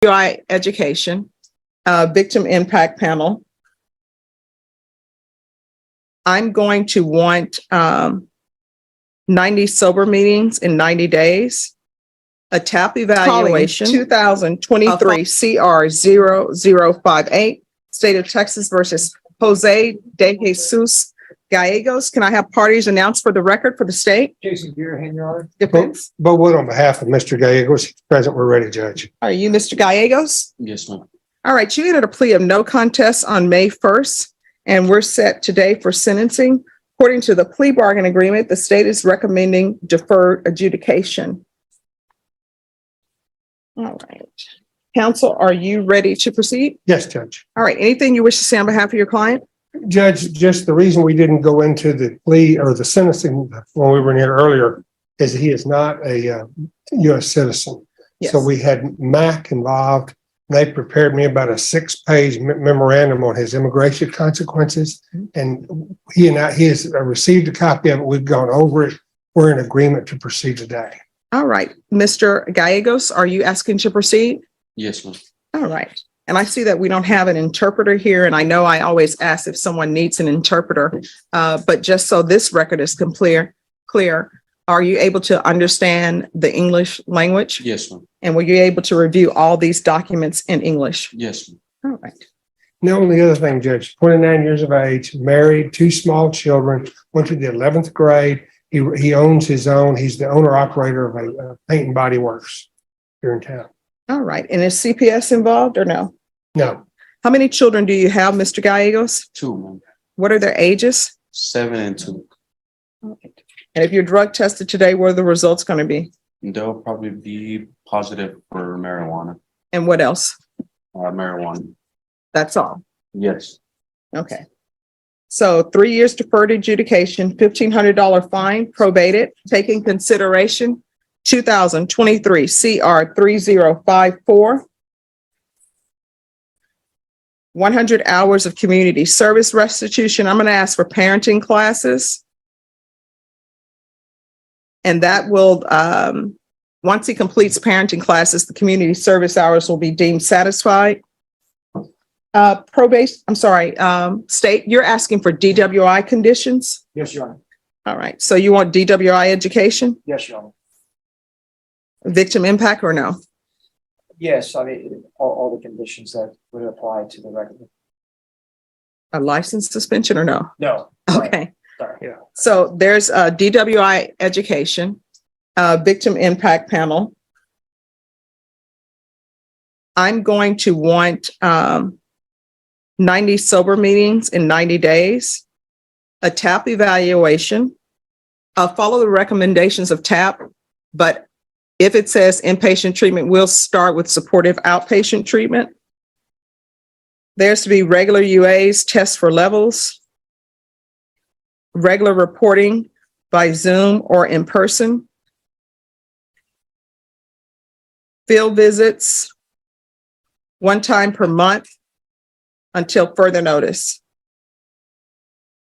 UI education, victim impact panel. I'm going to want 90 sober meetings in 90 days. A TAP evaluation. 2023 CR 0058, State of Texas versus Jose de Jesus Gallegos. Can I have parties announced for the record for the state? Jason Beerhan, Your Honor. Defense. But what on behalf of Mr. Gallegos, he's present, we're ready, Judge. Are you Mr. Gallegos? Yes, ma'am. All right, you entered a plea of no contest on May 1st, and we're set today for sentencing. According to the plea bargain agreement, the state is recommending deferred adjudication. All right. Counsel, are you ready to proceed? Yes, Judge. All right, anything you wish to say on behalf of your client? Judge, just the reason we didn't go into the plea or the sentencing when we were in here earlier is that he is not a U.S. citizen. Yes. So we had MAC involved. They prepared me about a 6-page memorandum on his immigration consequences. And he has received a copy of it. We've gone over it. We're in agreement to proceed today. All right, Mr. Gallegos, are you asking to proceed? Yes, ma'am. All right. And I see that we don't have an interpreter here, and I know I always ask if someone needs an interpreter, but just so this record is clear, are you able to understand the English language? Yes, ma'am. And were you able to review all these documents in English? Yes, ma'am. All right. The only other thing, Judge, 29 years of age, married, 2 small children, went to the 11th grade. He owns his own. He's the owner operator of a paint and body works here in town. All right. And is CPS involved or no? No, How many children do you have, Mr. Gallegos? 2, ma'am. What are their ages? 7 and 2. All right. And if you're drug tested today, what are the results going to be? They'll probably be positive for marijuana. And what else? Marijuana. That's all. Yes. Okay. So 3 years deferred adjudication, $1,500 fine, probated, taking consideration 2023 CR 3054. 100 hours of community service restitution. I'm going to ask for parenting classes. And that will, once he completes parenting classes, the community service hours will be deemed satisfied. Probation, I'm sorry, state, you're asking for DWI conditions? Yes, Your Honor. All right, so you want DWI education, Yes, Your Honor. victim impact or no? Yes, I mean, all the conditions that would apply to the record. A license suspension or no? No. Okay, Sorry. Yeah. so there's a DWI education, victim impact panel. I'm going to want 90 sober meetings in 90 days, a TAP evaluation, follow the recommendations of TAP, but if it says inpatient treatment, we'll start with supportive outpatient treatment. There's to be regular UAs, tests for levels, regular reporting by Zoom or in person, field visits, 1 time per month until further notice.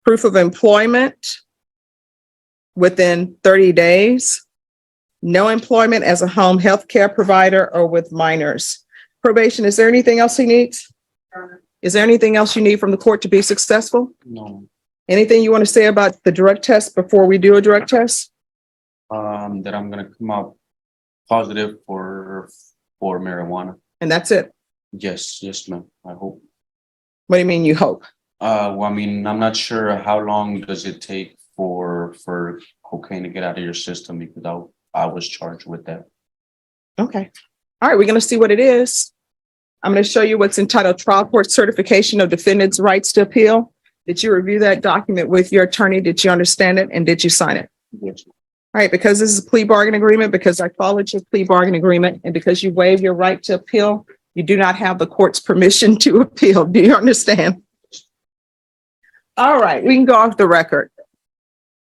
Proof of employment within 30 days. No employment as a home health care provider or with minors. Probation, is there anything else he needs? Is there anything else you need from the court to be successful? No. Anything you want to say about the drug test before we do a drug test? That I'm gonna come out positive for marijuana. And that's it. Yes, ma'am. I hope. What do you mean you hope? Well, I mean, I'm not sure how long does it take for cocaine to get out of your system because I was charged with that. Okay. All right, we're going to see what it is. I'm going to show you what's entitled Trial Court Certification of Defendant's Rights to Appeal. Did you review that document with your attorney? Did you understand it? And did you sign it? Yes. All right, because this is a plea bargain agreement, because I followed your plea bargain agreement, and because you waive your right to appeal, you do not have the court's permission to appeal. Do you understand? All right, we can go off the record.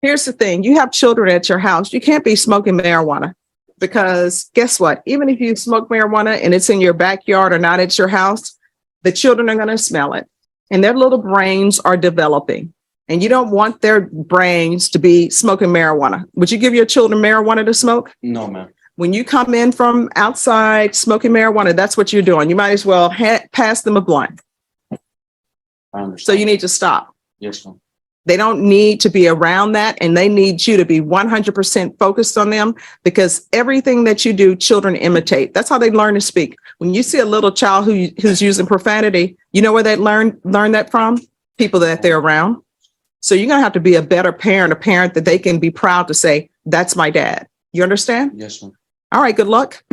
Here's the thing. You have children at your house. You can't be smoking marijuana because guess what? Even if you smoke marijuana and it's in your backyard or not at your house, the children are going to smell it and their little brains are developing. And you don't want their brains to be smoking marijuana. Would you give your children marijuana to smoke? No, ma'am. When you come in from outside smoking marijuana, that's what you're doing. You might as well pass them a blunt. I So understand. you need to stop. Yes, ma'am. They don't need to be around that, and they need you to be 100% focused on them, because everything that you do, children imitate. That's how they learn to speak. When you see a little child who's using profanity, you know where they learn that from? People that they're around. So you're going to have to be a better parent, a parent that they can be proud to say, that's my dad. You understand? Yes, ma'am. All right, good luck.